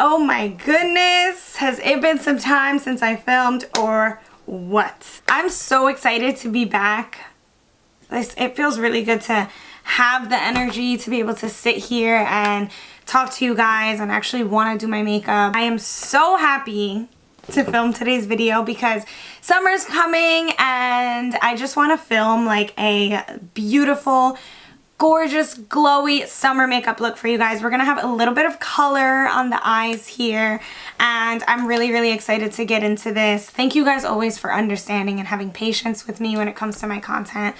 Oh my goodness, has it been some time since I filmed or what? I'm so excited to be back. It feels really good to have the energy to be able to sit here and talk to you guys and actually want to do my makeup. I am so happy to film today's video because summer's coming and I just want to film like a beautiful, gorgeous, glowy summer makeup look for you guys. We're gonna have a little bit of color on the eyes here and I'm really excited to get into this. Thank you guys always for understanding and having patience with me when it comes to my content.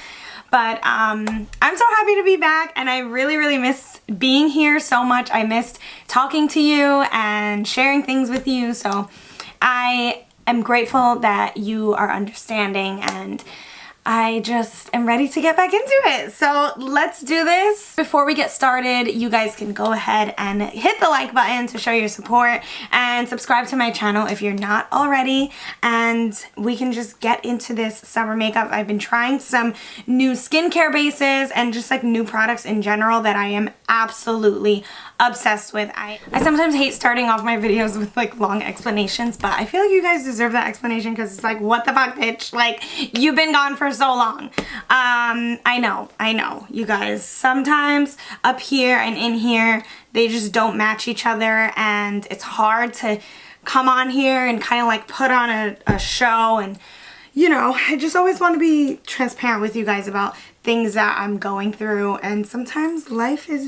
But I'm so happy to be back and I really miss being here so much. I missed talking to you and sharing things with you, so I am grateful that you are understanding and I just am ready to get back into it. So let's do this. Before we get started, you guys can go ahead and hit the like button to show your support and subscribe to my channel if you're not already, and we can just get into this summer makeup. I've been trying some new skincare bases and just like new products in general that I am absolutely obsessed with. I sometimes hate starting off my videos with like long explanations, but I feel like you guys deserve that explanation because it's like, what the fuck, bitch? Like, you've been gone for so long. I know, you guys. Sometimes up here and in here, they just don't match each other and it's hard to come on here and kind of like put on a show, and you know, I just always want to be transparent with you guys about things that I'm going through, and sometimes life will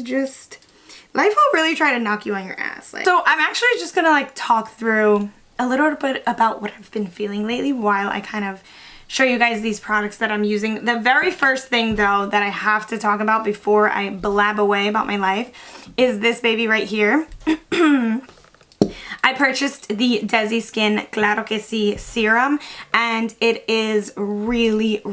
really try to knock you on your ass. So I'm actually just gonna like talk through a little bit about what I've been feeling lately while I kind of show you guys these products that I'm using. The very first thing though that I have to talk about before I blab away about my life is this baby right here. I purchased the Desi Skin Claro Que Si serum and it is really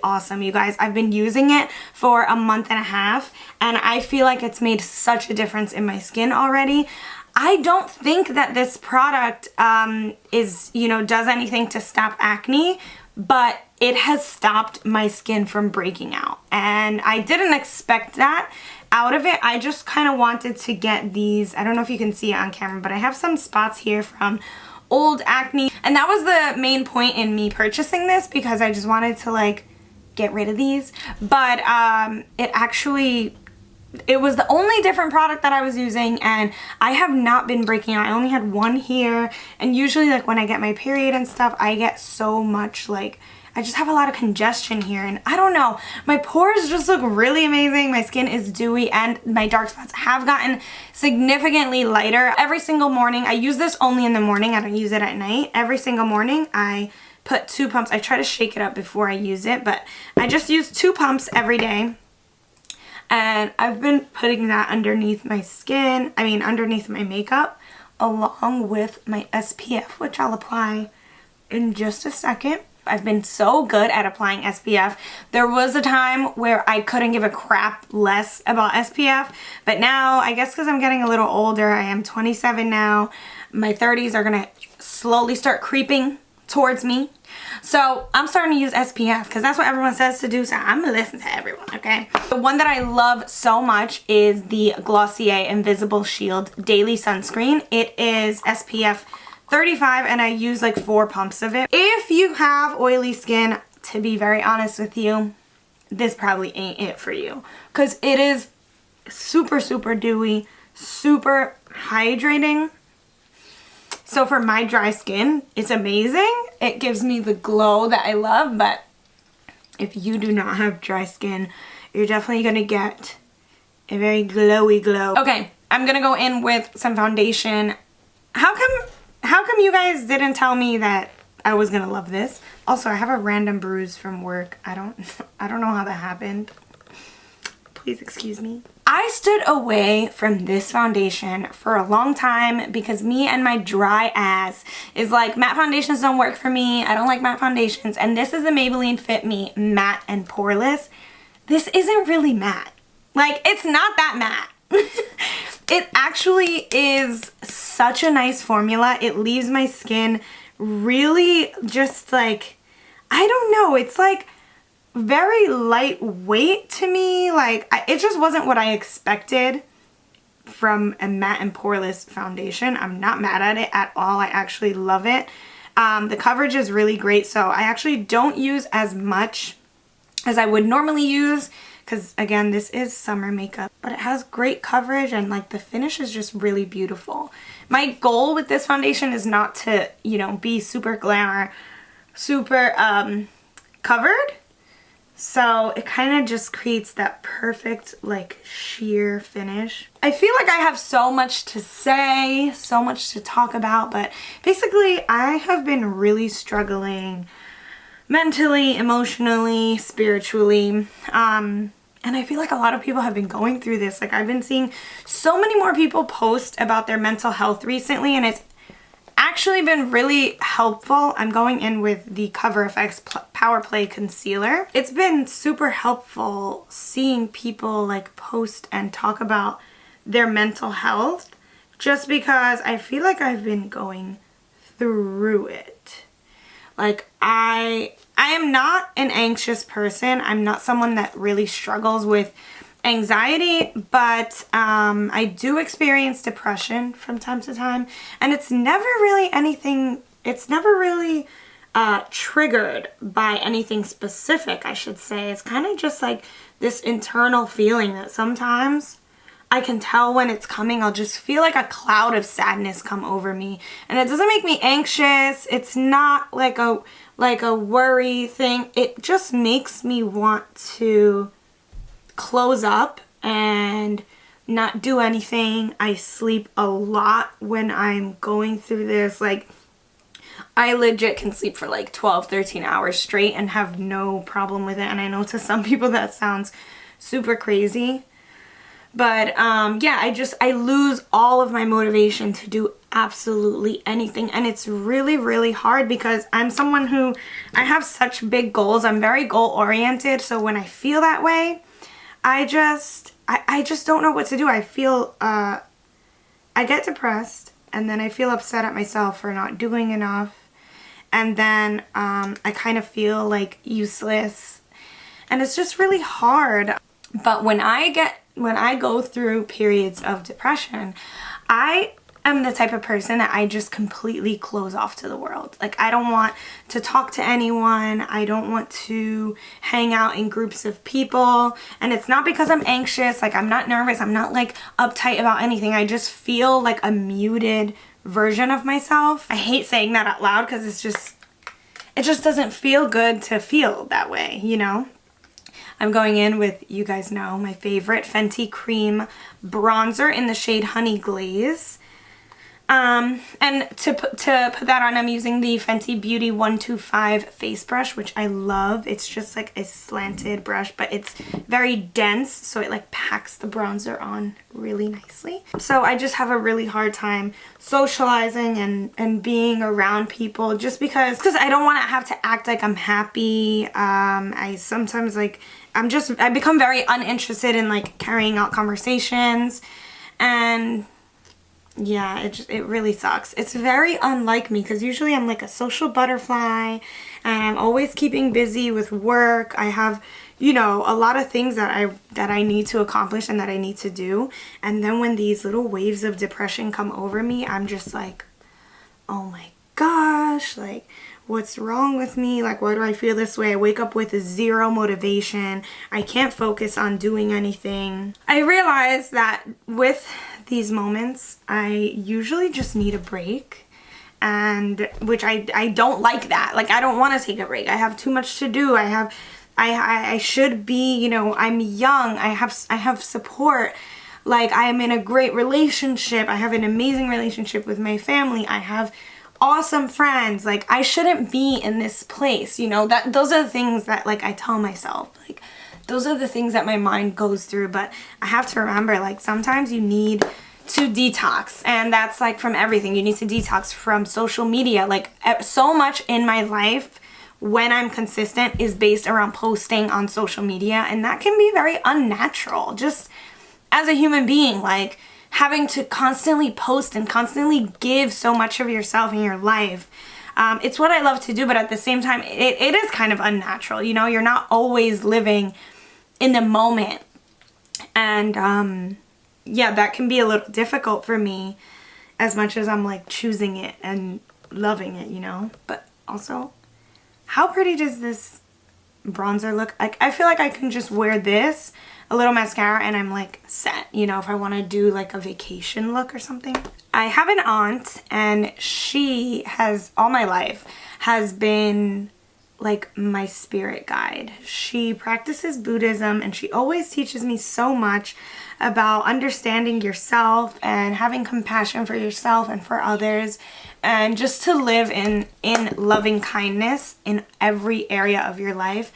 awesome, you guys. I've been using it for a month and a half and I feel like it's made such a difference in my skin already. I don't think that this product does anything to stop acne, but it has stopped my skin from breaking out and I didn't expect that out of it. I just kind of wanted to get these, I don't know if you can see it on camera, but I have some spots here from old acne, and that was the main point in me purchasing this because I just wanted to like get rid of these. But it was the only different product that I was using and I have not been breaking out. I only had one here, and usually like when I get my period and stuff, I get so much like, I just have a lot of congestion here and I don't know, my pores just look really amazing. My skin is dewy and my dark spots have gotten significantly lighter. Every single morning, I use this only in the morning, I don't use it at night. Every single morning I put 2 pumps. I try to shake it up before I use it, but I just use 2 pumps every day. And I've been putting that underneath my skin, underneath my makeup, along with my SPF, which I'll apply in just a second. I've been so good at applying SPF. There was a time where I couldn't give a crap less about SPF, but now, I guess because I'm getting a little older, I am 27 now, my 30s are gonna slowly start creeping towards me. So I'm starting to use SPF because that's what everyone says to do, so I'm gonna listen to everyone, okay? The one that I love so much is the Glossier Invisible Shield Daily Sunscreen. It is SPF 35 and I use like 4 pumps of it. If you have oily skin, to be very honest with you, this probably ain't it for you because it is super dewy, super hydrating. So for my dry skin, it's amazing. It gives me the glow that I love, but if you do not have dry skin, you're definitely gonna get a very glowy glow. Okay, I'm gonna go in with some foundation. How come you guys didn't tell me that I was gonna love this? Also, I have a random bruise from work. I don't know how that happened. Please excuse me. I stood away from this foundation for a long time because me and my dry ass is like, matte foundations don't work for me. I don't like matte foundations. And this is the Maybelline Fit Me Matte and Poreless. This isn't really matte. Like, it's not that matte. It actually is such a nice formula. It leaves my skin really just like, I don't know, it's like very lightweight to me. Like, it just wasn't what I expected from a matte and poreless foundation. I'm not mad at it at all. I actually love it. The coverage is really great, so I actually don't use as much as I would normally use because, again, this is summer makeup, but it has great coverage and like the finish is just really beautiful. My goal with this foundation is not to, you know, be super glamour, super covered. So it kind of just creates that perfect like sheer finish. I feel like I have so much to say, so much to talk about, but basically I have been really struggling mentally, emotionally, spiritually. And I feel like a lot of people have been going through this. Like I've been seeing so many more people post about their mental health recently, and it's actually been really helpful. I'm going in with the Cover FX Power Play Concealer. It's been super helpful seeing people like post and talk about their mental health, just because I feel like I've been going through it. Like I am not an anxious person. I'm not someone that really struggles with anxiety, but I do experience depression from time to time, and it's never really anything, it's never really triggered by anything specific, I should say. It's kind of just like this internal feeling that sometimes I can tell when it's coming. I'll just feel like a cloud of sadness come over me, and it doesn't make me anxious. It's not like a worry thing. It just makes me want to close up and not do anything. I sleep a lot when I'm going through this. Like I legit can sleep for like 12-13 hours straight and have no problem with it. And I know to some people that sounds super crazy, but yeah, I lose all of my motivation to do absolutely anything. And it's really, really hard because I'm someone who, I have such big goals. I'm very goal oriented. So when I feel that way, I just don't know what to do. I feel, I get depressed, and then I feel upset at myself for not doing enough. And then I kind of feel like useless, and it's just really hard. But when I go through periods of depression, I am the type of person that I just completely close off to the world. Like I don't want to talk to anyone. I don't want to hang out in groups of people. And it's not because I'm anxious. Like I'm not nervous. I'm not like uptight about anything. I just feel like a muted version of myself. I hate saying that out loud because it just doesn't feel good to feel that way, you know? I'm going in with, you guys know, my favorite Fenty Cream bronzer in the shade Honey Glaze. And to put that on, I'm using the Fenty Beauty 125 face brush, which I love. It's just like a slanted brush, but it's very dense, so it like packs the bronzer on really nicely. So I just have a really hard time socializing and being around people, just because I don't want to have to act like I'm happy. I sometimes like, I become very uninterested in like carrying out conversations, and yeah, it really sucks. It's very unlike me, because usually I'm like a social butterfly and I'm always keeping busy with work. I have, you know, a lot of things that I need to accomplish and that I need to do. And then when these little waves of depression come over me, I'm just like, oh my gosh, like what's wrong with me? Like, why do I feel this way? I wake up with zero motivation. I can't focus on doing anything. I realize that with these moments, I usually just need a break, and which I don't like that. Like, I don't want to take a break. I have too much to do. I should be, you know, I'm young. I have support. Like, I am in a great relationship. I have an amazing relationship with my family. I have awesome friends. Like, I shouldn't be in this place, you know. Those are the things that like I tell myself. Like, those are the things that my mind goes through. But I have to remember, like, sometimes you need to detox, and that's like from everything. You need to detox from social media. Like, so much in my life, when I'm consistent, is based around posting on social media, and that can be very unnatural just as a human being. Like, having to constantly post and constantly give so much of yourself in your life. It's what I love to do, but at the same time, it is kind of unnatural. You know, you're not always living in the moment. And yeah, that can be a little difficult for me as much as I'm like choosing it and loving it, you know? But also, how pretty does this bronzer look? Like, I feel like I can just wear this, a little mascara, and I'm like set, you know, if I want to do like a vacation look or something. I have an aunt, and she has, all my life, has been like my spirit guide. She practices Buddhism, and she always teaches me so much about understanding yourself and having compassion for yourself and for others, and just to live in loving kindness in every area of your life.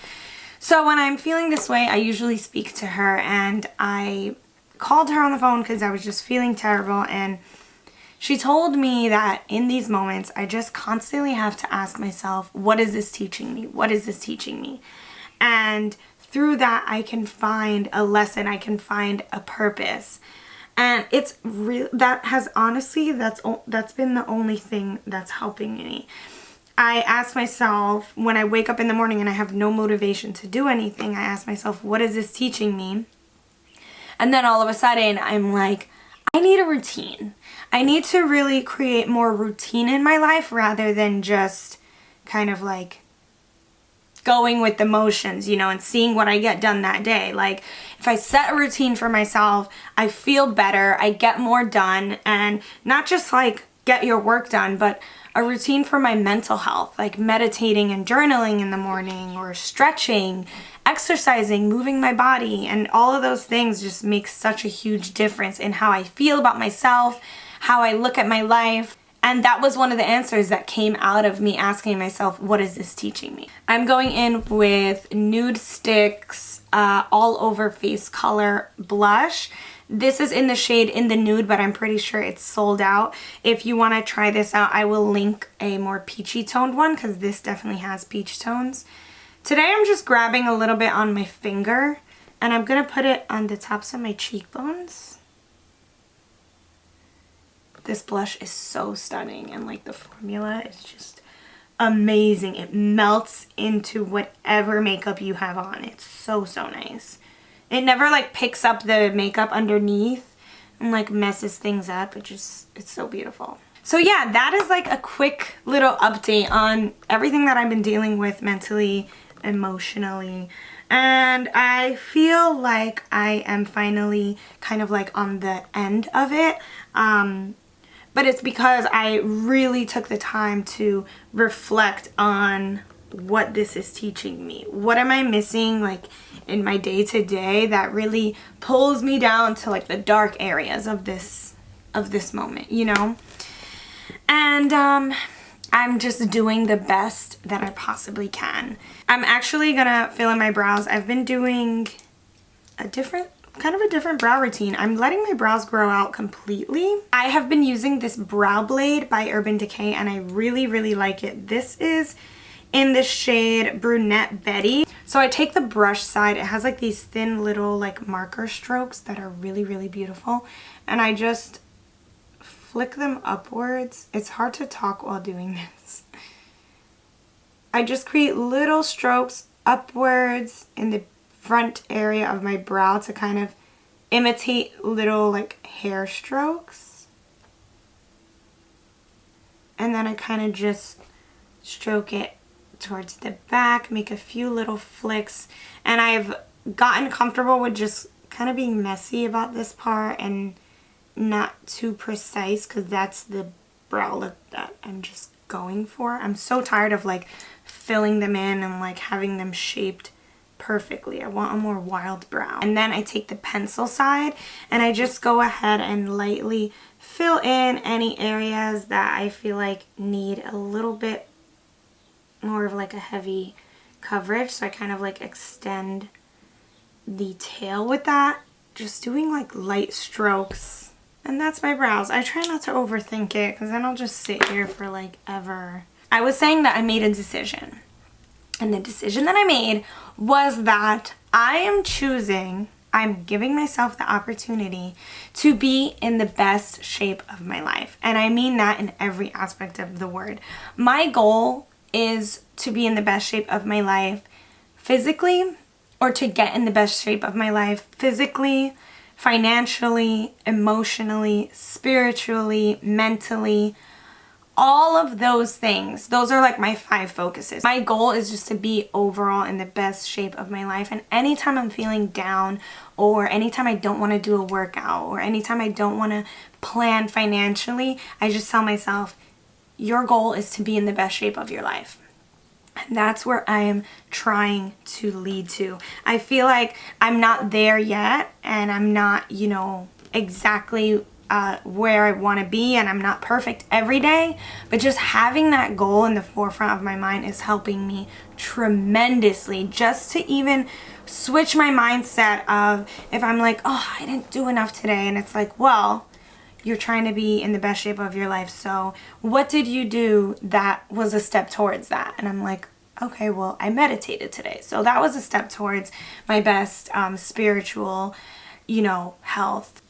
So when I'm feeling this way, I usually speak to her, and I called her on the phone because I was just feeling terrible, and she told me that in these moments, I just constantly have to ask myself, what is this teaching me? What is this teaching me? And through that, I can find a lesson. I can find a purpose. And it's real. That has honestly, that's been the only thing that's helping me. I ask myself, when I wake up in the morning and I have no motivation to do anything, I ask myself, what is this teaching me? And then all of a sudden, I'm like, I need a routine. I need to really create more routine in my life rather than just kind of like going with the motions, you know, and seeing what I get done that day. Like, if I set a routine for myself, I feel better, I get more done, and not just like get your work done, but a routine for my mental health, like meditating and journaling in the morning, or stretching, exercising, moving my body, and all of those things just make such a huge difference in how I feel about myself, how I look at my life. And that was one of the answers that came out of me asking myself, what is this teaching me? I'm going in with Nude Sticks All Over Face Color Blush. This is in the shade In the Nude, but I'm pretty sure it's sold out. If you want to try this out, I will link a more peachy toned one because this definitely has peach tones. Today I'm just grabbing a little bit on my finger, and I'm going to put it on the tops of my cheekbones. This blush is so stunning, and like the formula is just amazing. It melts into whatever makeup you have on. It's so, so nice. It never like picks up the makeup underneath and like messes things up. It's so beautiful. So yeah, that is like a quick little update on everything that I've been dealing with mentally, emotionally. And I feel like I am finally kind of like on the end of it. But it's because I really took the time to reflect on what this is teaching me. What am I missing like in my day-to-day that really pulls me down to like the dark areas of this moment, you know? And I'm just doing the best that I can. I'm actually gonna fill in my brows. I've been doing a different brow routine. I'm letting my brows grow out completely. I have been using this brow blade by Urban Decay, and I really, really like it. This is in the shade Brunette Betty. So I take the brush side. It has like these thin little like marker strokes that are really, really beautiful. And I just flick them upwards. It's hard to talk while doing this. I just create little strokes upwards in the front area of my brow to kind of imitate little like hair strokes, and then I kind of just stroke it towards the back, make a few little flicks, and I've gotten comfortable with just kind of being messy about this part and not too precise, because that's the brow look that I'm just going for. I'm so tired of like filling them in and like having them shaped perfectly. I want a more wild brow. And then I take the pencil side and I just go ahead and lightly fill in any areas that I feel like need a little bit more of like a heavy coverage. So I kind of like extend the tail with that, just doing like light strokes. And that's my brows. I try not to overthink it because then I'll just sit here for like ever. I was saying that I made a decision. And the decision that I made was that I'm giving myself the opportunity to be in the best shape of my life. And I mean that in every aspect of the word. My goal is to be in the best shape of my life physically, or to get in the best shape of my life physically, financially, emotionally, spiritually, mentally, all of those things. Those are like my 5 focuses. My goal is just to be overall in the best shape of my life. And anytime I'm feeling down, or anytime I don't want to do a workout, or anytime I don't want to plan financially, I just tell myself, your goal is to be in the best shape of your life. And that's where I am trying to lead to. I feel like I'm not there yet, and I'm not, you know, exactly where I want to be, and I'm not perfect every day, but just having that goal in the forefront of my mind is helping me tremendously, just to even switch my mindset of, if I'm like, oh, I didn't do enough today, and it's like, well, you're trying to be in the best shape of your life, so what did you do that was a step towards that? And I'm like, okay, well, I meditated today, so that was a step towards my best spiritual, you know, health.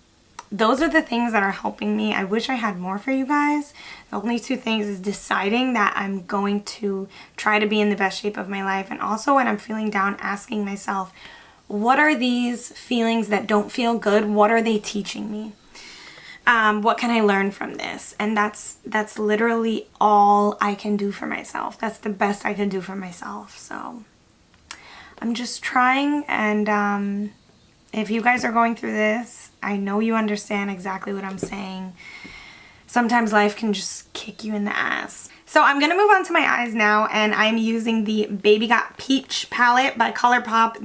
Those are the things that are helping me. I wish I had more for you guys. The only 2 things is deciding that I'm going to try to be in the best shape of my life, and also when I'm feeling down, asking myself, what are these feelings that don't feel good? What are they teaching me? What can I learn from this? And that's literally all I can do for myself. That's the best I can do for myself. So I'm just trying, and if you guys are going through this, I know you understand exactly what I'm saying. Sometimes life can just kick you in the ass. So I'm going to move on to my eyes now, and I'm using the Baby Got Peach palette by ColourPop.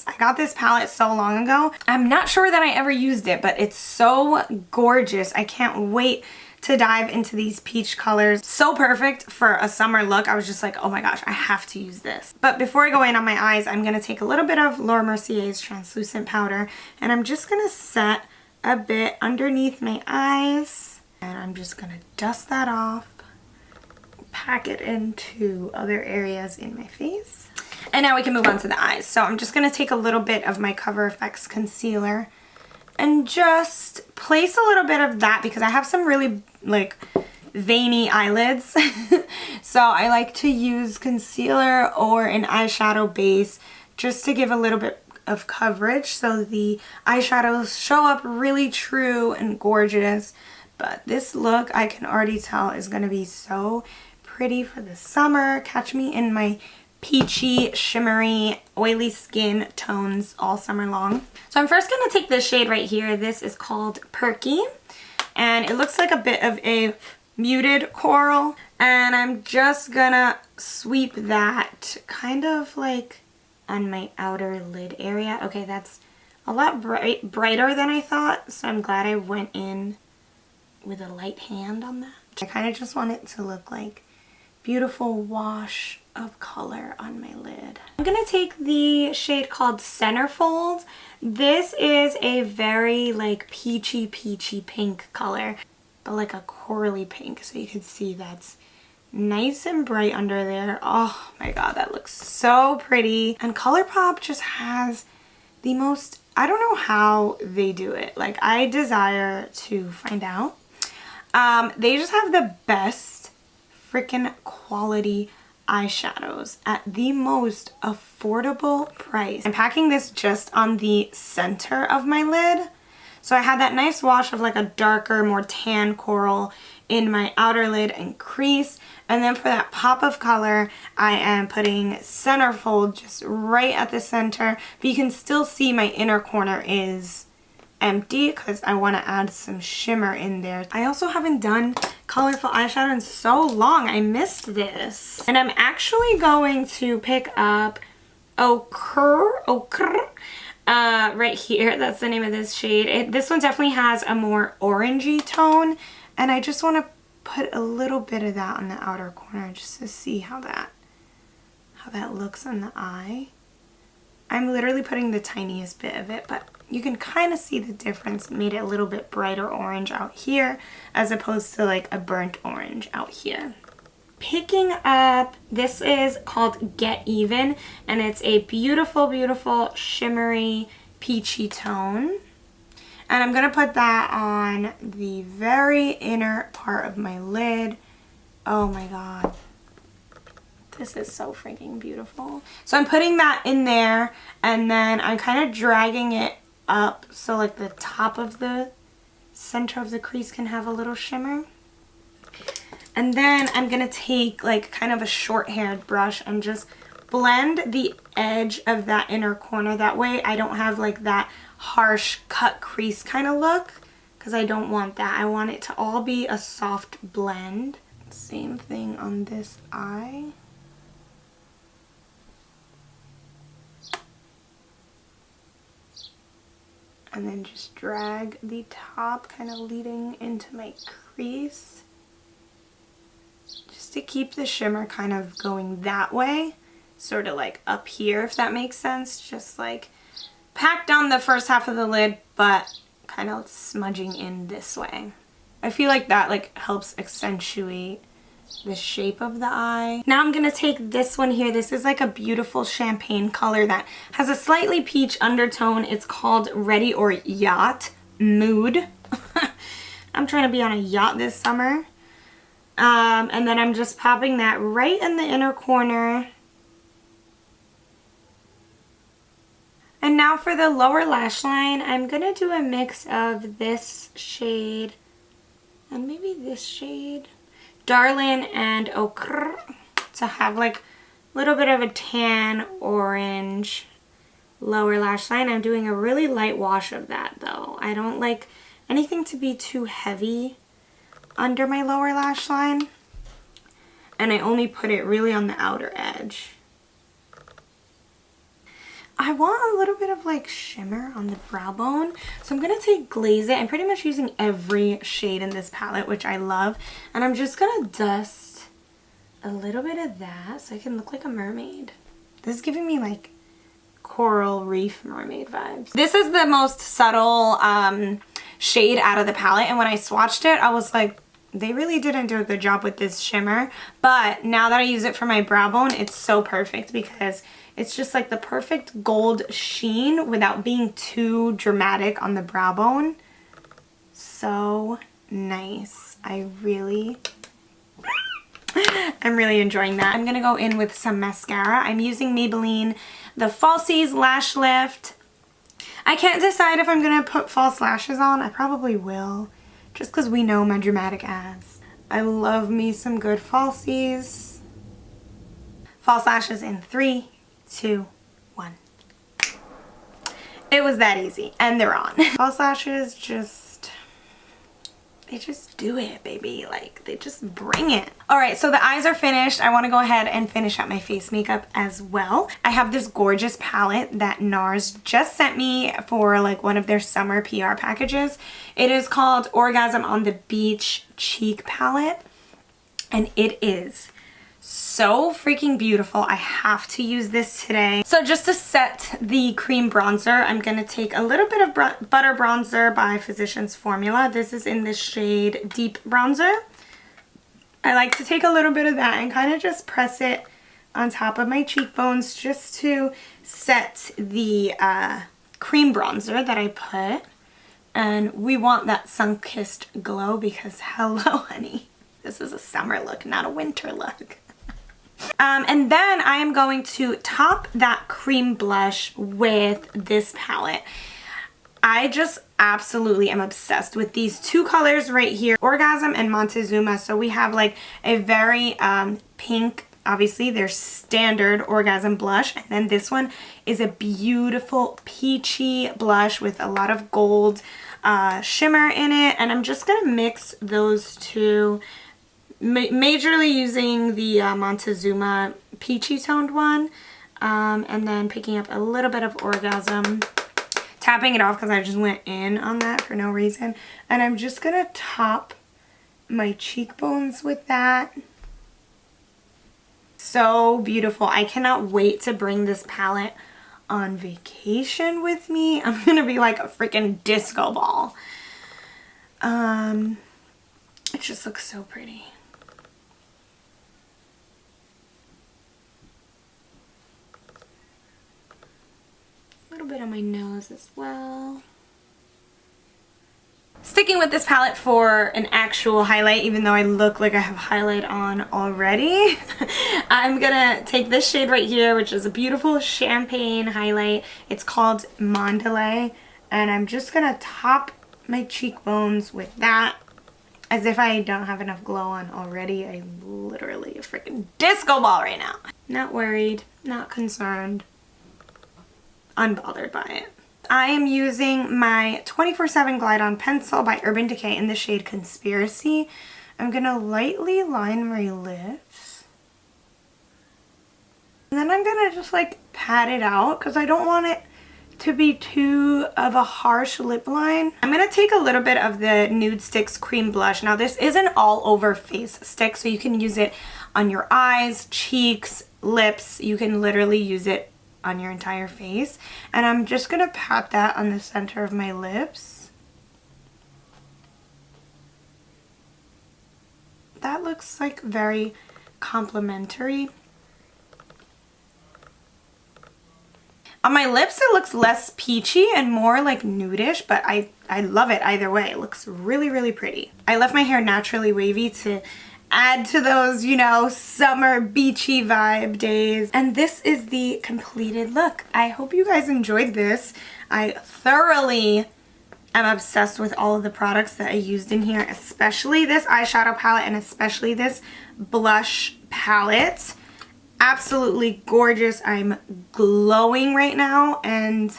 I got this palette so long ago. I'm not sure that I ever used it, but it's so gorgeous. I can't wait to dive into these peach colors. So perfect for a summer look. I was just like, oh my gosh, I have to use this. But before I go in on my eyes, I'm going to take a little bit of Laura Mercier's translucent powder, and I'm just going to set a bit underneath my eyes, and I'm just going to dust that off, pack it into other areas in my face. And now we can move on to the eyes. So I'm just going to take a little bit of my Cover FX concealer and just place a little bit of that, because I have some really like veiny eyelids. So I like to use concealer or an eyeshadow base just to give a little bit of coverage so the eyeshadows show up really true and gorgeous. But this look, I can already tell, is going to be so pretty for the summer. Catch me in my peachy, shimmery, oily skin tones all summer long. So I'm first going to take this shade right here. This is called Perky, and it looks like a bit of a muted coral, and I'm just gonna sweep that kind of like on my outer lid area. Okay, that's a lot brighter than I thought, so I'm glad I went in with a light hand on that. I kind of just want it to look like beautiful wash of color on my lid. I'm gonna take the shade called Centerfold. This is a very like peachy pink color, but like a corally pink, so you can see that's nice and bright under there. Oh my god, that looks so pretty. And ColourPop just has the most, I don't know how they do it. Like, I desire to find out. They just have the best freaking quality eyeshadows at the most affordable price. I'm packing this just on the center of my lid. So I had that nice wash of like a darker, more tan coral in my outer lid and crease. And then for that pop of color, I am putting Centerfold just right at the center. But you can still see my inner corner is empty because I want to add some shimmer in there. I also haven't done colorful eyeshadow in so long. I missed this. And I'm actually going to pick up Ochre right here. That's the name of this shade. This one definitely has a more orangey tone, and I just want to put a little bit of that on the outer corner just to see how that looks on the eye. I'm literally putting the tiniest bit of it, but you can kind of see the difference. Made it a little bit brighter orange out here as opposed to like a burnt orange out here. Picking up, this is called Get Even, and it's a beautiful, beautiful shimmery peachy tone. And I'm gonna put that on the very inner part of my lid. Oh my god. This is so freaking beautiful. So I'm putting that in there, and then I'm kind of dragging it up so like the top of the center of the crease can have a little shimmer. And then I'm going to take like kind of a short-haired brush and just blend the edge of that inner corner. That way I don't have like that harsh cut crease kind of look, because I don't want that. I want it to all be a soft blend. Same thing on this eye. And then just drag the top kind of leading into my crease. Just to keep the shimmer kind of going that way. Sort of like up here, if that makes sense. Just like pack down the first half of the lid, but kind of smudging in this way. I feel like that like helps accentuate the shape of the eye. Now I'm gonna take this one here. This is like a beautiful champagne color that has a slightly peach undertone. It's called Ready or Yacht Mood. I'm trying to be on a yacht this summer. And then I'm just popping that right in the inner corner. And now for the lower lash line, I'm gonna do a mix of this shade and maybe this shade, Darlin and Ochre, to have like a little bit of a tan orange lower lash line. I'm doing a really light wash of that though. I don't like anything to be too heavy under my lower lash line, and I only put it really on the outer edge. I want a little bit of like shimmer on the brow bone, so I'm gonna take Glaze It. I'm pretty much using every shade in this palette, which I love, and I'm just gonna dust a little bit of that so I can look like a mermaid. This is giving me like coral reef mermaid vibes. This is the most subtle shade out of the palette, and when I swatched it I was like, they really didn't do a good job with this shimmer. But now that I use it for my brow bone, it's so perfect because it's just like the perfect gold sheen without being too dramatic on the brow bone. So nice. I'm really enjoying that. I'm gonna go in with some mascara. I'm using Maybelline the Falsies Lash Lift. I can't decide if I'm gonna put false lashes on. I probably will, just because we know my dramatic ass. I love me some good falsies. False lashes in 3, 2, 1. It was that easy, and they're on. False lashes they just do it, baby. Like, they just bring it. All right, so the eyes are finished. I want to go ahead and finish up my face makeup as well. I have this gorgeous palette that NARS just sent me for like one of their summer PR packages. It is called Orgasm on the Beach Cheek Palette, and it is so freaking beautiful. I have to use this today. So just to set the cream bronzer, I'm going to take a little bit of Butter Bronzer by Physicians Formula. This is in the shade Deep Bronzer. I like to take a little bit of that and kind of just press it on top of my cheekbones just to set the cream bronzer that I put. And we want that sun-kissed glow because hello, honey. This is a summer look, not a winter look. And then I am going to top that cream blush with this palette. I just absolutely am obsessed with these two colors right here, Orgasm and Montezuma. So we have like a very pink, obviously their standard Orgasm blush, and then this one is a beautiful peachy blush with a lot of gold shimmer in it. And I'm just gonna mix those two, majorly using the Montezuma peachy toned one, and then picking up a little bit of Orgasm, tapping it off because I just went in on that for no reason. And I'm just gonna top my cheekbones with that. So beautiful. I cannot wait to bring this palette on vacation with me. I'm gonna be like a freaking disco ball. It just looks so pretty. A little bit on my nose as well. Sticking with this palette for an actual highlight, even though I look like I have highlight on already, I'm gonna take this shade right here, which is a beautiful champagne highlight. It's called Mondelez, And I'm just gonna top my cheekbones with that. As if I don't have enough glow on already. I'm literally a freaking disco ball right now. Not worried, not concerned, unbothered by it. I am using my 24/7 Glide On Pencil by Urban Decay in the shade Conspiracy. I'm gonna lightly line my lips. And then I'm gonna just like pat it out because I don't want it to be too of a harsh lip line. I'm gonna take a little bit of the Nude Sticks Cream Blush. Now this is an all over face stick, so you can use it on your eyes, cheeks, lips. You can literally use it on your entire face. And I'm just gonna pat that on the center of my lips. That looks like very complimentary. On my lips, it looks less peachy and more like nudish, but I love it either way. It looks really, really pretty. I left my hair naturally wavy to add to those, you know, summer beachy vibe days. And this is the completed look. I hope you guys enjoyed this. I thoroughly am obsessed with all of the products that I used in here, especially this eyeshadow palette and especially this blush palette. Absolutely gorgeous. I'm glowing right now and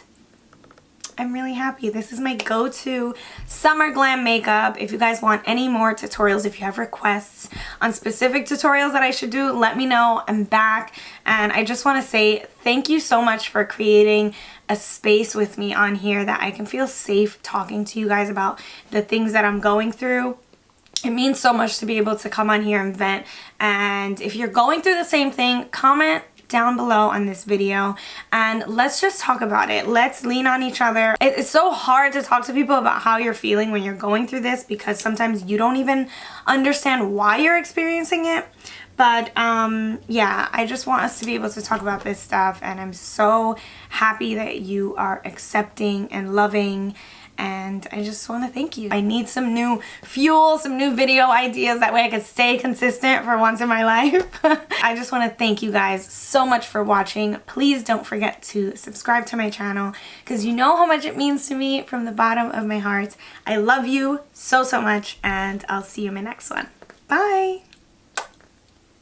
I'm really happy. This is my go-to summer glam makeup. If you guys want any more tutorials, if you have requests on specific tutorials that I should do, let me know. I'm back. And I just want to say thank you so much for creating a space with me on here that I can feel safe talking to you guys about the things that I'm going through. It means so much to be able to come on here and vent. And if you're going through the same thing, comment down below on this video and let's just talk about it. Let's lean on each other. It's so hard to talk to people about how you're feeling when you're going through this because sometimes you don't even understand why you're experiencing it. But yeah, I just want us to be able to talk about this stuff, and I'm so happy that you are accepting and loving. And I just want to thank you. I need some new fuel, some new video ideas. That way I can stay consistent for once in my life. I just want to thank you guys so much for watching. Please don't forget to subscribe to my channel because you know how much it means to me from the bottom of my heart. I love you so, so much, and I'll see you in my next one. Bye!